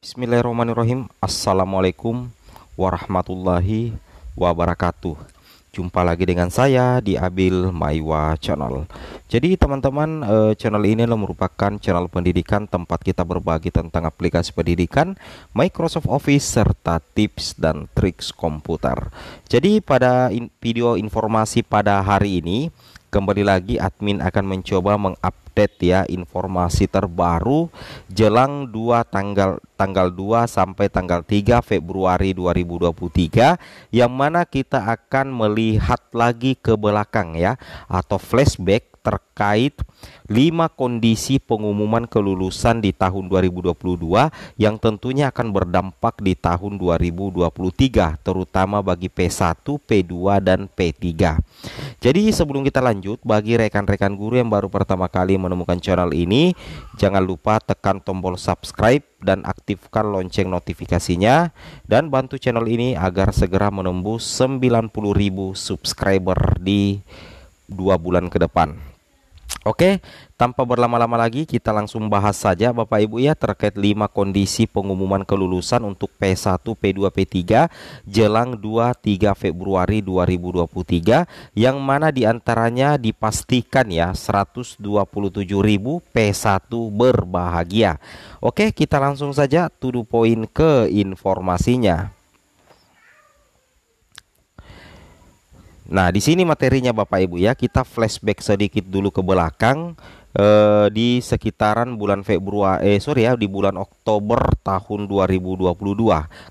Bismillahirrahmanirrahim. Assalamualaikum warahmatullahi wabarakatuh. Jumpa lagi dengan saya di Abil Maiwa Channel. Jadi teman-teman, channel ini adalah merupakan channel pendidikan tempat kita berbagi tentang aplikasi pendidikan, Microsoft Office, serta tips dan triks komputer. Jadi pada video informasi pada hari ini, kembali lagi admin akan mencoba mengupdate ya informasi terbaru jelang tanggal 2 sampai tanggal 3 Februari 2023, yang mana kita akan melihat lagi ke belakang ya, atau flashback terkait 5 kondisi pengumuman kelulusan di tahun 2022 yang tentunya akan berdampak di tahun 2023, terutama bagi P1, P2 dan P3. Jadi sebelum kita lanjut, bagi rekan-rekan guru yang baru pertama kali menemukan channel ini, jangan lupa tekan tombol subscribe dan aktifkan lonceng notifikasinya, dan bantu channel ini agar segera menembus 90.000 subscriber di 2 bulan ke depan. Oke, tanpa berlama-lama lagi kita langsung bahas saja Bapak Ibu ya, terkait 5 kondisi pengumuman kelulusan untuk P1, P2, P3 jelang 2-3 Februari 2023, yang mana diantaranya dipastikan ya 127.000 P1 berbahagia. Oke, kita langsung saja to the point ke informasinya. Nah, di sini materinya Bapak Ibu ya, kita flashback sedikit dulu ke belakang di sekitaran bulan di bulan Oktober tahun 2022.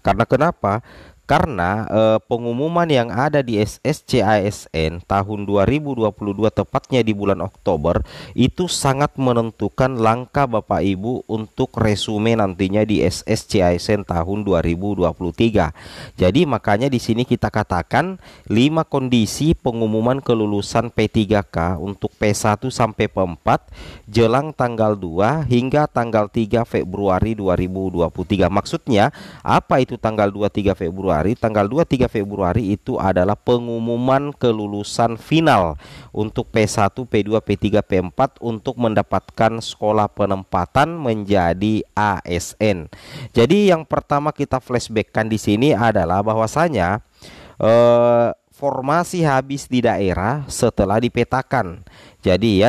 Karena kenapa? Karena pengumuman yang ada di SSCASN tahun 2022, tepatnya di bulan Oktober, itu sangat menentukan langkah Bapak Ibu untuk resume nantinya di SSCASN tahun 2023. Jadi makanya di sini kita katakan 5 kondisi pengumuman kelulusan P3K untuk P1 sampai P4 jelang tanggal 2 hingga tanggal 3 Februari 2023. Maksudnya apa itu tanggal 2-3 Februari? Tanggal 2-3 Februari itu adalah pengumuman kelulusan final untuk P1, P2, P3, P4 untuk mendapatkan sekolah penempatan menjadi ASN. Jadi yang pertama kita flashbackkan di sini adalah bahwasanya formasi habis di daerah setelah dipetakan. Jadi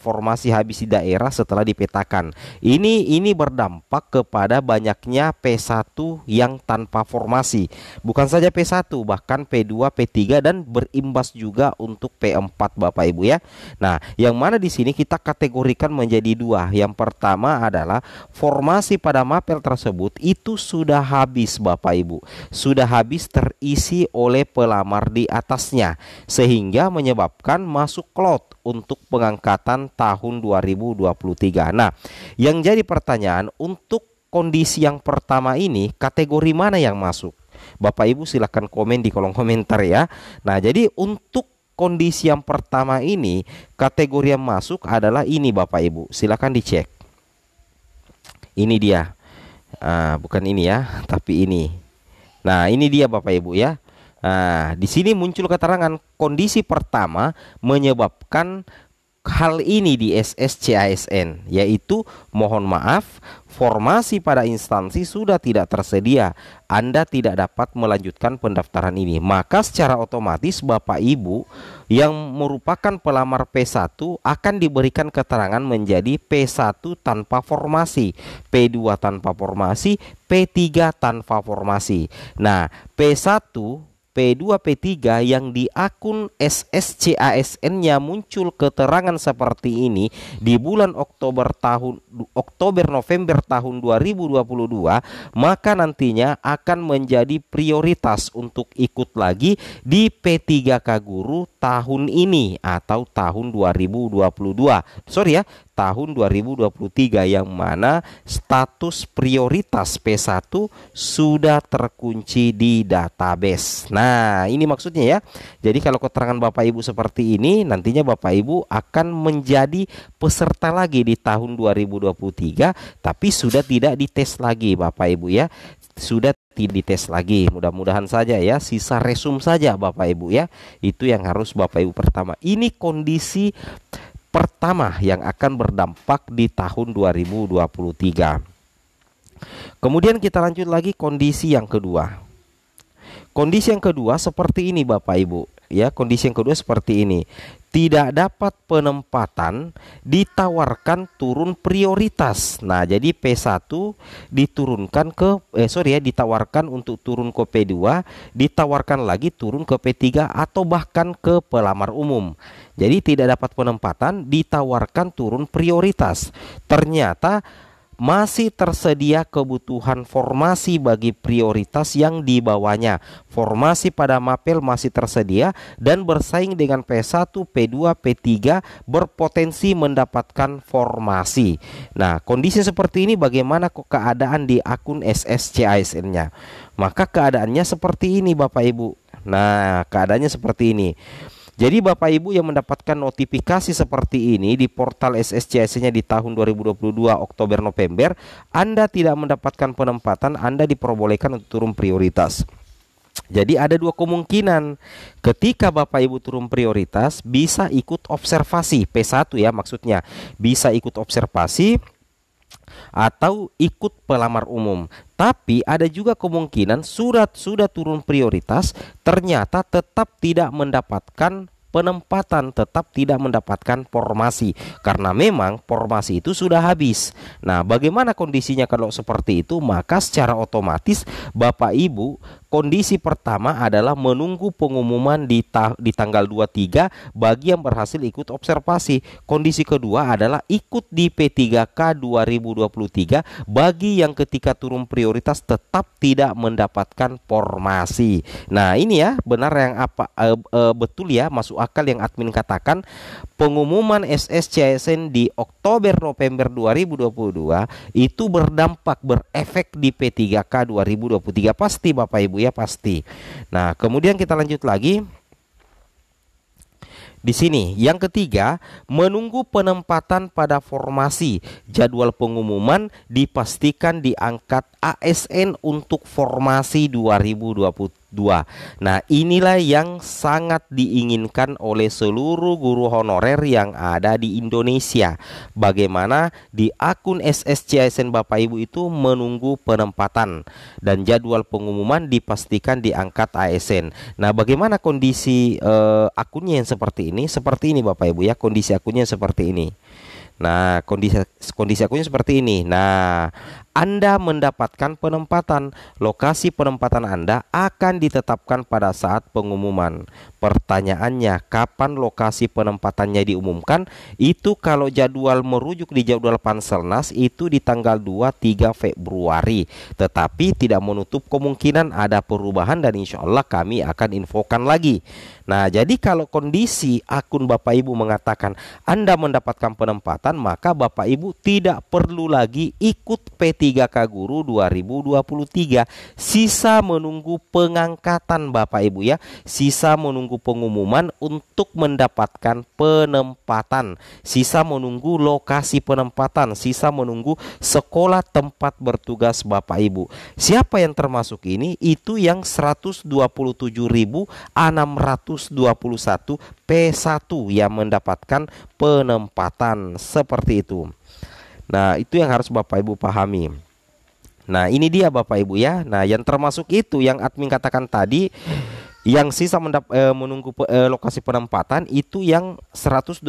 formasi habis di daerah setelah dipetakan. Ini berdampak kepada banyaknya P1 yang tanpa formasi. Bukan saja P1, bahkan P2, P3 dan berimbas juga untuk P4 Bapak Ibu ya. Nah, yang mana di sini kita kategorikan menjadi 2. Yang pertama adalah formasi pada mapel tersebut itu sudah habis Bapak Ibu. Sudah habis terisi oleh pelamar di atasnya, sehingga menyebabkan masuk klot untuk pengangkatan tahun 2023. Nah, yang jadi pertanyaan untuk kondisi yang pertama ini, kategori mana yang masuk? Bapak Ibu silahkan komen di kolom komentar ya. Nah, jadi untuk kondisi yang pertama ini, kategori yang masuk adalah ini Bapak Ibu. Silahkan dicek. Ini dia. Bukan ini ya, tapi ini. Nah, ini dia Bapak Ibu ya. Nah, di sini muncul keterangan kondisi pertama menyebabkan hal ini di SSCASN, yaitu mohon maaf, formasi pada instansi sudah tidak tersedia. Anda tidak dapat melanjutkan pendaftaran ini. Maka secara otomatis Bapak Ibu yang merupakan pelamar P1 akan diberikan keterangan menjadi P1 tanpa formasi, P2 tanpa formasi, P3 tanpa formasi. Nah, P1, P2, P3 yang di akun SSCASN-nya muncul keterangan seperti ini di bulan Oktober-November tahun 2022, maka nantinya akan menjadi prioritas untuk ikut lagi di P3K Guru tahun ini atau tahun 2022. Tahun 2023, yang mana status prioritas P1 sudah terkunci di database. Nah, ini maksudnya ya. Jadi kalau keterangan Bapak Ibu seperti ini, nantinya Bapak Ibu akan menjadi peserta lagi di tahun 2023, tapi sudah tidak dites lagi Bapak Ibu ya. Sudah tidak dites lagi. Mudah-mudahan saja ya, sisa resum saja Bapak Ibu ya. Itu yang harus Bapak Ibu pertama. Ini kondisi pertama yang akan berdampak di tahun 2023. Kemudian kita lanjut lagi kondisi yang kedua. Kondisi yang kedua seperti ini Bapak Ibu. Ya, kondisi yang kedua seperti ini. Tidak dapat penempatan, ditawarkan turun prioritas. Nah, jadi P1 diturunkan ke ditawarkan untuk turun ke P2, ditawarkan lagi turun ke P3 atau bahkan ke pelamar umum. Jadi tidak dapat penempatan, ditawarkan turun prioritas. Ternyata masih tersedia kebutuhan formasi bagi prioritas yang dibawanya. Formasi pada mapel masih tersedia dan bersaing dengan P1, P2, P3 berpotensi mendapatkan formasi. Nah, kondisi seperti ini bagaimana keadaan di akun SSCASN-nya? Maka keadaannya seperti ini Bapak Ibu. Nah, keadaannya seperti ini. Jadi Bapak Ibu yang mendapatkan notifikasi seperti ini di portal SSCASN-nya di tahun 2022 Oktober November, Anda tidak mendapatkan penempatan, Anda diperbolehkan untuk turun prioritas. Jadi ada dua kemungkinan. Ketika Bapak Ibu turun prioritas, bisa ikut observasi P1 ya, maksudnya bisa ikut observasi atau ikut pelamar umum. Tapi ada juga kemungkinan sudah turun prioritas, ternyata tetap tidak mendapatkan penempatan, tetap tidak mendapatkan formasi karena memang formasi itu sudah habis. Nah, bagaimana kondisinya kalau seperti itu? Maka secara otomatis Bapak Ibu, kondisi pertama adalah menunggu pengumuman di tanggal 23 bagi yang berhasil ikut observasi. Kondisi kedua adalah ikut di P3K 2023 bagi yang ketika turun prioritas tetap tidak mendapatkan formasi. Nah, ini ya benar yang betul ya, masuk akal yang admin katakan. Pengumuman SSCASN di Oktober November 2022 itu berdampak, berefek di P3K 2023 pasti Bapak Ibu ya, pasti. Nah, kemudian kita lanjut lagi. Di sini yang ketiga, menunggu penempatan pada formasi. Jadwal pengumuman dipastikan diangkat ASN untuk formasi 2022. Nah, inilah yang sangat diinginkan oleh seluruh guru honorer yang ada di Indonesia. Bagaimana di akun SSCASN Bapak Ibu itu menunggu penempatan dan jadwal pengumuman dipastikan diangkat ASN. Nah, bagaimana kondisi akunnya yang seperti ini? Seperti ini Bapak Ibu ya, kondisi akunnya seperti ini. Nah, kondisi akunnya seperti ini. Nah, Anda mendapatkan penempatan. Lokasi penempatan Anda akan ditetapkan pada saat pengumuman. Pertanyaannya, kapan lokasi penempatannya diumumkan? Itu kalau jadwal merujuk di jadwal Panselnas itu di tanggal 2-3 Februari. Tetapi tidak menutup kemungkinan ada perubahan dan insya Allah kami akan infokan lagi. Nah, jadi kalau kondisi akun Bapak Ibu mengatakan Anda mendapatkan penempatan, maka Bapak Ibu tidak perlu lagi ikut P3K Guru 2023. Sisa menunggu pengangkatan Bapak Ibu ya. Sisa menunggu pengumuman untuk mendapatkan penempatan. Sisa menunggu lokasi penempatan. Sisa menunggu sekolah tempat bertugas Bapak Ibu. Siapa yang termasuk ini? Itu yang 127.621 P1 yang mendapatkan penempatan seperti itu. Nah, itu yang harus Bapak Ibu pahami. Nah, ini dia Bapak Ibu ya. Nah, yang termasuk itu yang admin katakan tadi, yang sisa menunggu lokasi penempatan itu yang 127.621.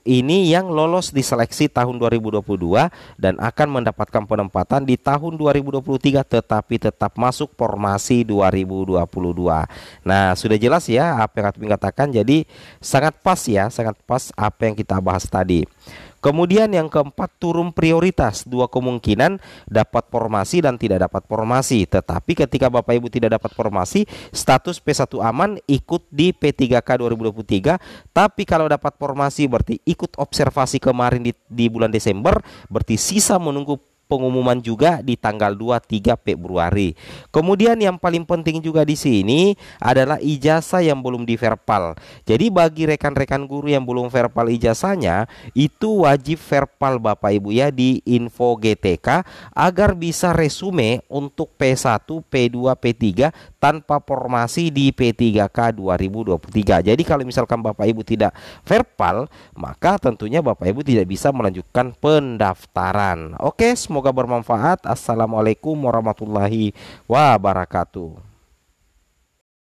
Ini yang lolos di seleksi tahun 2022 dan akan mendapatkan penempatan di tahun 2023 tetapi tetap masuk formasi 2022. Nah, sudah jelas ya apa yang admin katakan. Jadi sangat pas ya, sangat pas apa yang kita bahas tadi. Kemudian yang keempat, turun prioritas. Dua kemungkinan, dapat formasi dan tidak dapat formasi. Tetapi ketika Bapak Ibu tidak dapat formasi, status P1 aman, ikut di P3K 2023. Tapi kalau dapat formasi berarti ikut observasi kemarin di bulan Desember, berarti sisa menunggu pengumuman juga di tanggal 2-3 Februari. Kemudian yang paling penting juga di sini adalah ijazah yang belum diverpal. Jadi bagi rekan-rekan guru yang belum verbal ijazahnya, itu wajib verbal Bapak Ibu ya di info GTK agar bisa resume untuk P1, P2, P3 tanpa formasi di P3K 2023. Jadi kalau misalkan Bapak Ibu tidak verbal, maka tentunya Bapak Ibu tidak bisa melanjutkan pendaftaran. Oke, semoga bermanfaat. Assalamualaikum warahmatullahi wabarakatuh.